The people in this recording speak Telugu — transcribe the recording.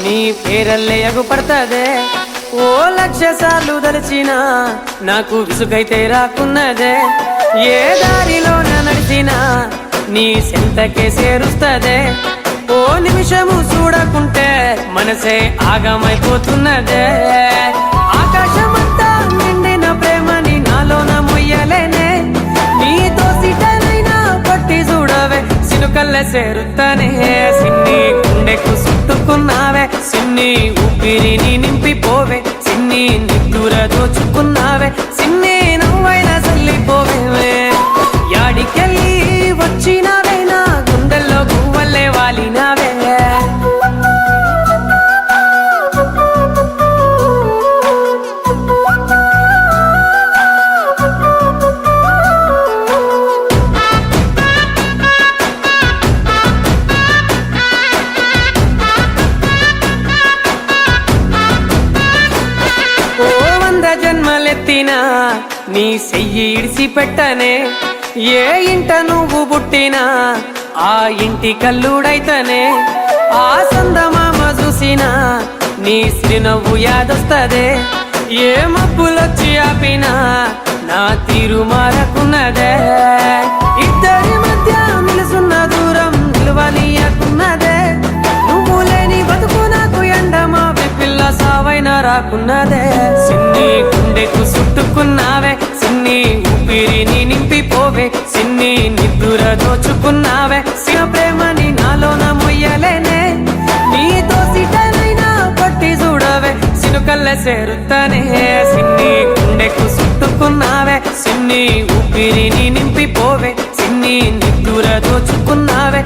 నీ పేరల్లే ఎగుపడతదే ఓ లక్ష సార్లు దలిచినా నాకు విసుగైతే రాకున్నదే ఏ దారిలోన నడిచినా నీ సెంతకే చేరుస్తదే ఓ నిమిషము చూడకుంటే మనసే ఆగమైపోతున్నదే ఆకాశమంతా నిండిన ప్రేమని నాలోన మొయ్యలేనే నీతో సిటనైనా పట్టి చూడవే సినుకల్ల చేరుతానే సిన్ని గుండెకు చుట్టుకున్నావే సిన్ని ఊపిరిని నింపిపోవే సిన్ని నిద్దుర దోచుకున్నావే సిన్ని నవ్వైన చల్లిపోవే యాడికెళ్ళి వచ్చినావే నా గుండెల్లో గువ్వల్లే వాలినావే జన్మలెత్తినా నీ చెయ్యి ఇడిసి పెట్టనే ఏ ఇంట నువ్వు పుట్టినా ఆ ఇంటి కల్లుడైతనే ఆ సందమామ చూసినా నీ సిరినవ్వు యాదొస్తదే ఏ మబ్బులొచ్చి ఆపినా నా తీరు మారకున్నదే ఇద్దరి మధ్య నిలుసున్న దూరం నిలువనీయకున్నదే నువ్వు లేని బతుకు నాకు ఎండమా పిల్ల సావైన రాకున్నదే సిన్ని గుండెకు చుట్టుకున్నావే సిన్ని ఊపిరిని నింపిపోవే సిన్ని నిద్దుర దోచుకున్నావే సిన ప్రేమని నాలోన మొయ్యలేనే నీతో సిటనైనా పట్టి చూడవే సినుకల్ల చేరుతానే సిన్ని గుండెకు చుట్టుకున్నావే సిన్ని ఊపిరిని నింపిపోవే సిన్ని నిద్దుర దోచుకున్నావే